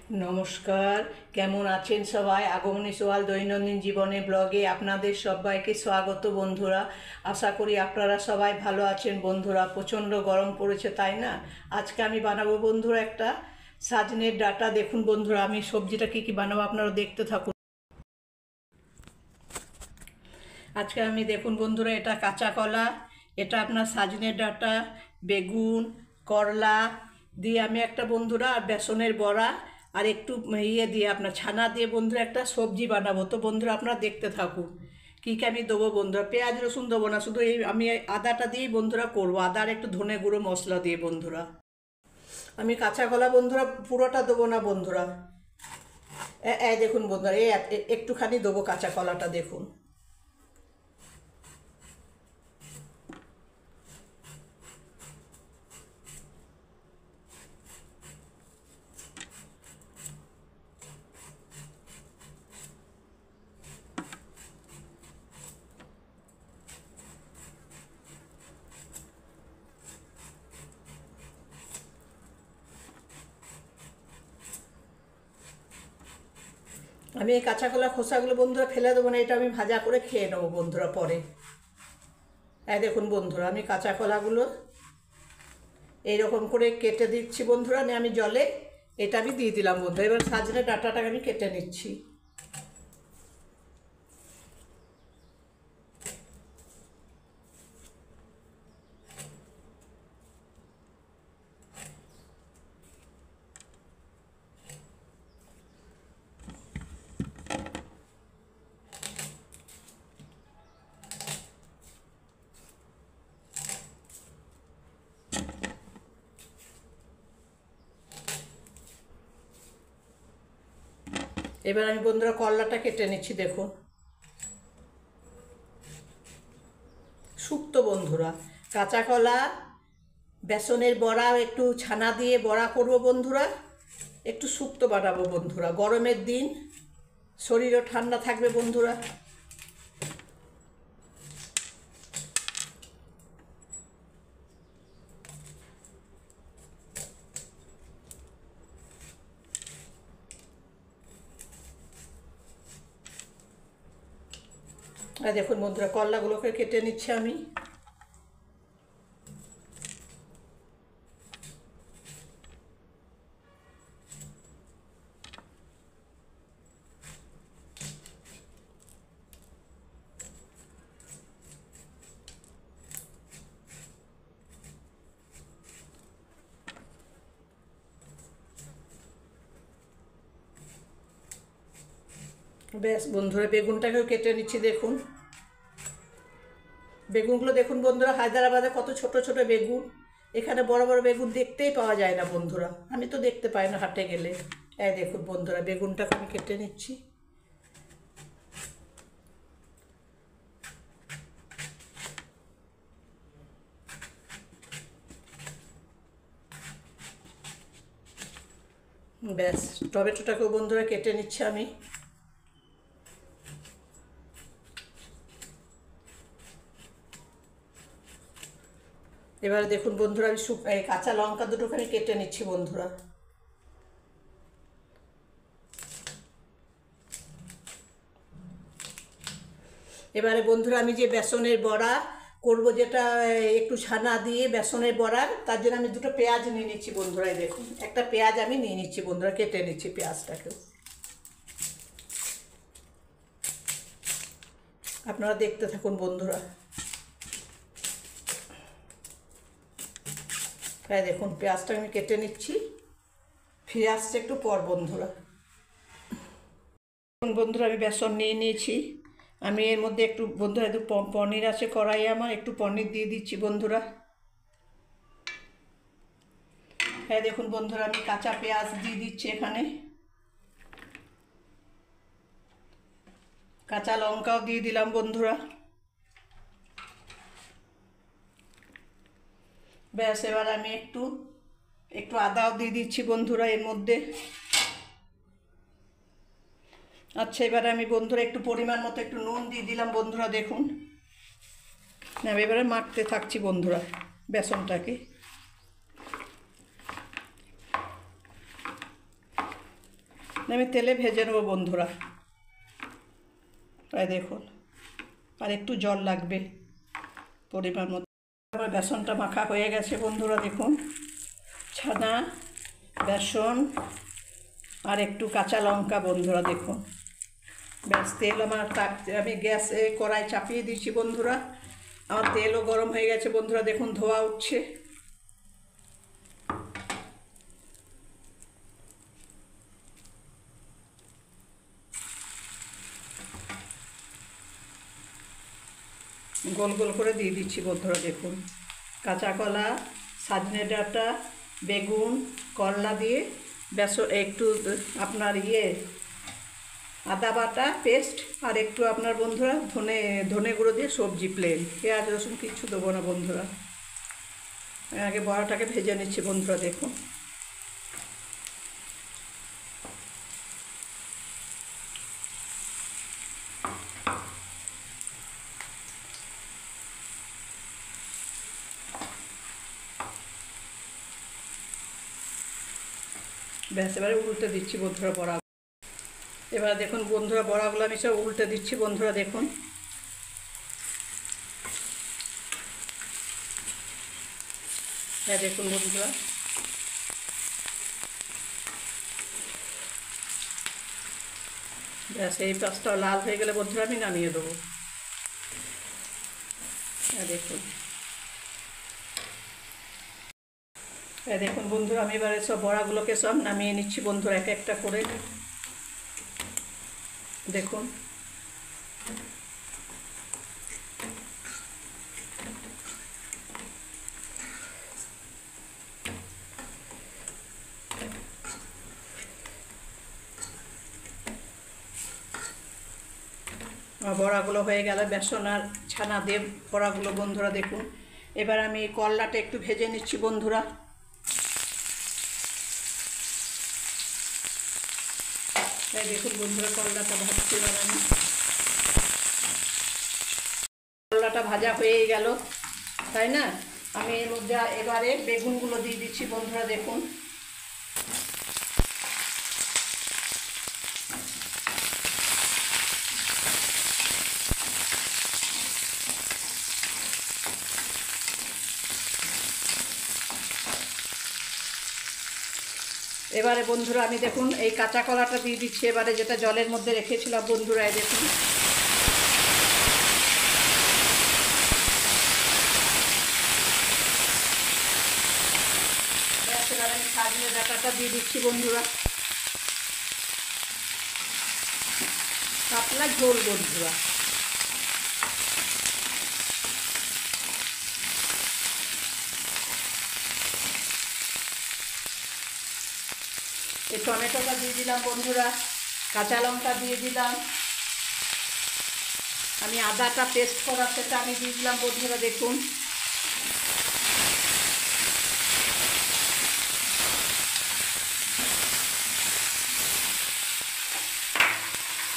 নমস্কার, কেমন আছেন সবাই? আগমনী সোয়াল দৈনন্দিন জীবনে ব্লগে আপনাদের সবাইকে স্বাগত বন্ধুরা। আশা করি আপনারা সবাই ভালো আছেন বন্ধুরা। প্রচণ্ড গরম পড়েছে, তাই না? আজকে আমি বানাবো বন্ধুরা একটা সাজনের ডাঁটা। দেখুন বন্ধুরা, আমি সবজিটা কী কী বানাবো আপনারা দেখতে থাকুন। আজকে আমি দেখুন বন্ধুরা, এটা কাঁচা কলা, এটা আপনার সাজনের ডাঁটা, বেগুন, করলা দিয়ে আমি একটা বন্ধুরা আর বেসনের বড়া আর একটু দিয়ে আপনার ছানা দিয়ে বন্ধুরা একটা সবজি বানাবো। তো বন্ধুরা আপনারা দেখতে থাকুন কী কী আমি দেবো বন্ধুরা। পেঁয়াজ রসুন দেবো না, শুধু আমি আদাটা দিয়েই বন্ধুরা করবো, আদা আর একটু ধনে গুঁড়ো মশলা দিয়ে বন্ধুরা। আমি কাঁচা কলা বন্ধুরা পুরোটা দেবো না বন্ধুরা। দেখুন বন্ধুরা, একটুখানি দেবো কাঁচা কলাটা, দেখুন। আমি এই কাঁচা কলা খোসাগুলো বন্ধুরা ফেলে দেবো না, এটা আমি ভাজা করে খেয়ে নেবো বন্ধুরা পরে। দেখুন বন্ধুরা, আমি কাঁচা কলাগুলো এইরকম করে কেটে দিচ্ছি বন্ধুরা। আমি জলে এটা আমি দিয়ে দিলাম বন্ধুরা। এবার সাজনে ডাঁটাটাকে আমি কেটে নিচ্ছি। এবার আমি বন্ধুরা করলাটা কেটে নিচ্ছি, দেখুন। শুক্তো বন্ধুরা, কাঁচা কলা, বেসনের বড়া, একটু ছানা দিয়ে বড়া করব বন্ধুরা, একটু শুক্তো বানাবো বন্ধুরা। গরমের দিন, শরীরও ঠান্ডা থাকবে বন্ধুরা। দেখুন বন্ধুরা, করলাগুলোকে কেটে নিচ্ছি আমি। বেশ বন্ধুরা, বেগুনটাকেও কেটে নিচ্ছি, দেখুন। বেগুনগুলো দেখুন বন্ধুরা, হায়দ্রাবাদে কত ছোট ছোট বেগুন। এখানে বড় বড় বেগুন দেখতেই পাওয়া যায় না বন্ধুরা, আমি তো দেখতে পাই না হাটে গেলে। দেখুন বন্ধুরা, বেগুনটাকে আমি কেটে নিচ্ছি। ব্যাস, টমেটোটাকেও বন্ধুরা কেটে নিচ্ছি আমি। এবারে দেখুন বন্ধুরা, আমি কাঁচা লঙ্কা দুটোখানি কেটে নিচ্ছি বন্ধুরা। এবারে বন্ধুরা, আমি যে বেসনের বড়া করব, যেটা একটু ছানা দিয়ে বেসনের বড়ার, তার জন্য আমি দুটো পেঁয়াজ নিয়ে নিচ্ছি বন্ধুরা। দেখুন, একটা পেঁয়াজ আমি নিয়ে নিচ্ছি বন্ধুরা, কেটে নিচ্ছি পেঁয়াজটাকেও। আপনারা দেখতে থাকুন বন্ধুরা। দেখুন, পেঁয়াজটা আমি কেটে নিচ্ছি, ফিরে আসছে একটু পর বন্ধুরা। বন্ধুরা, আমি বেসন নিয়ে নিয়েছি। আমি এর মধ্যে একটু বন্ধুরা, একটু পনির আছে কড়াইয়ে আমার, একটু পনির দিয়ে দিচ্ছি বন্ধুরা। দেখুন বন্ধুরা, আমি কাঁচা পেঁয়াজ দিয়ে দিচ্ছি এখানে, কাঁচা লঙ্কাও দিয়ে দিলাম বন্ধুরা। ব্যাস, এবার আমি একটু একটু আদাও দিয়ে দিচ্ছি বন্ধুরা এর মধ্যে। আচ্ছা, এবারে আমি বন্ধুরা একটু পরিমাণ মতো একটু নুন দিয়ে দিলাম বন্ধুরা, দেখুন। এবারে মাখতে থাকছি বন্ধুরা বেসনটাকে। আমি তেলে ভেজে নেবো বন্ধুরা। তাই দেখুন, আর একটু জল লাগবে পরিমাণ মতো। আমার বেসনটা মাখা হয়ে গেছে বন্ধুরা, দেখুন ছানা, বেসন আর একটু কাঁচা লঙ্কা বন্ধুরা, দেখুন। ব্যাস, তেল আমার আমি গ্যাসে কড়াই চাপিয়ে দিচ্ছি বন্ধুরা। আমার তেলও গরম হয়ে গেছে বন্ধুরা, দেখুন ধোয়া উঠছে। গোল গোল করে দিয়ে দিচ্ছি বন্ধুরা, দেখুন। কাঁচা কলা, সজনে ডাঁটা, বেগুন, করলা দিয়ে একটু আপনার আদা বাটা পেস্ট, আর একটু আপনার বন্ধুরা ধনে গুঁড়ো দিয়ে সবজি প্লেন, পেঁয়াজ রসুন কিচ্ছু দেবো না বন্ধুরা। আগে বড়াটাকে ভেজে নিচ্ছি বন্ধুরা, দেখুন। ব্যাস, এবারে উল্টে দিচ্ছি বন্ধুরা বড়া। এবার দেখুন বন্ধুরা, বড়াগুলো আমি সব উল্টে দিচ্ছি বন্ধুরা, দেখুন। হ্যাঁ দেখুন বন্ধুরা, ব্যাস এই পাশটা লাল হয়ে গেলে বন্ধুরা আমি নামিয়ে দেবো। হ্যাঁ দেখুন, হ্যাঁ দেখুন বন্ধুরা, আমি এবারে সব বড়াগুলোকে সব নামিয়ে নিচ্ছি বন্ধুরা, এক একটা করে, দেখুন। বড়াগুলো হয়ে গেল বেসন আর ছানা দিয়ে বড়াগুলো বন্ধুরা, দেখুন। এবার আমি করলাটা একটু ভেজে নিচ্ছি বন্ধুরা। তাই দেখুন বন্ধুরা, করলাটা ভাজছি এবার আমি। করলাটা ভাজা হয়েই গেল, তাই না? আমি এর মধ্যে এবারে বেগুনগুলো দিয়ে দিচ্ছি বন্ধুরা, দেখুন। এবারে বন্ধুরা আমি দেখুন এই কাঁচা কলাটা দিয়ে দিচ্ছি এবারে, যেটা জলের মধ্যে রেখেছিলাম বন্ধুরা, এই দেখুন। এবার আমি সজনে ডাঁটাটা দিয়ে দিচ্ছি বন্ধুরা। পাতলা ঝোল বন্ধুরা। এই টমেটোটা দিয়ে দিলাম বন্ধুরা, কাঁচা লঙ্কা দিয়ে দিলাম, আমি আদাটা পেস্ট করা সেটা আমি দিয়ে দিলাম বন্ধুরা, দেখুন।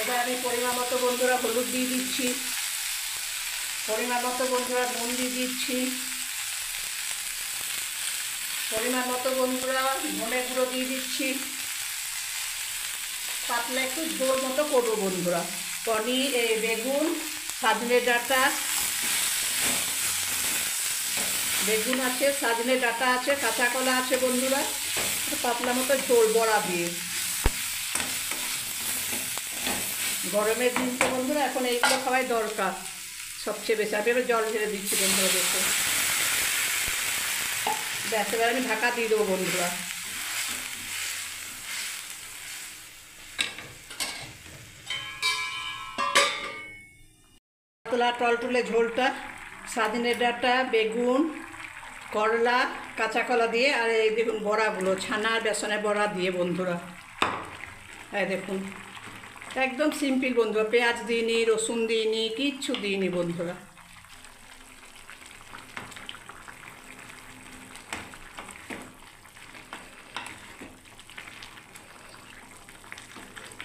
এবার আমি পরিমাণ মতো বন্ধুরা হলুদ দিয়ে দিচ্ছি, পরিমাণ মতো বন্ধুরা নুন দিয়ে দিচ্ছি, পরিমাণ মতো বন্ধুরা ধনে গুঁড়ো দিয়ে দিচ্ছি। পাতলা একটু ঝোল মতো করবো বন্ধুরা। বেগুন, সজনে ডাঁটা, বেগুন আছে, সজনে ডাঁটা আছে, কাঁচা কলা আছে বন্ধুরা, পাতলা মতো ঝোল বড়া দিয়ে। গরমের দিন তো বন্ধুরা, এখন এইগুলো খাওয়াই দরকার সবচেয়ে বেশি। আমি এবার জল ঢেলে দিচ্ছি বন্ধুরা, দেখুন। ব্যাস, এবার আমি ঢাকা দিয়ে দেবো বন্ধুরা। পাতলা টলটুলে ঝোলটা সজনে ডাঁটা, বেগুন, করলা, কাঁচা কলা দিয়ে, আর এই দেখুন বড়াগুলো ছানা বেসনের বড়া দিয়ে বন্ধুরা। হ্যাঁ দেখুন, একদম সিম্পল বন্ধুরা, পেঁয়াজ দিইনি, রসুন দিইনি, কিচ্ছু দিইনি বন্ধুরা।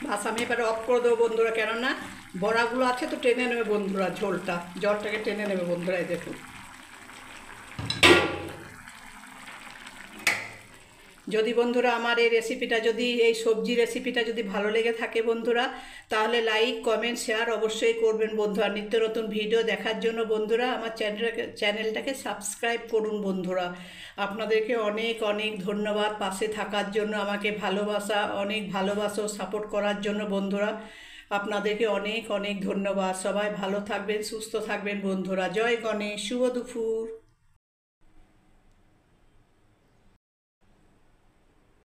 বাস, আমি এবারে অফ করে দেবো বন্ধুরা, কেননা বড়াগুলো আছে তো টেনে নেবে বন্ধুরা, জলটাকে টেনে নেবে বন্ধুরা, এই দেখুন। যদি বন্ধুরা আমার এই রেসিপিটা যদি এই সবজি রেসিপিটা যদি ভালো লেগে থাকে বন্ধুরা, তাহলে লাইক কমেন্ট শেয়ার অবশ্যই করবেন বন্ধুরা। নিত্য নতুন ভিডিও দেখার জন্য বন্ধুরা আমার চ্যানেলটাকে সাবস্ক্রাইব করুন বন্ধুরা। আপনাদেরকে অনেক অনেক ধন্যবাদ পাশে থাকার জন্য, আমাকে অনেক ভালোবাসা ও সাপোর্ট করার জন্য বন্ধুরা। আপনাদেরকে অনেক অনেক ধন্যবাদ। সবাই ভালো থাকবেন, সুস্থ থাকবেন বন্ধুরা। জয় গণেশ, শুভ দুপুর।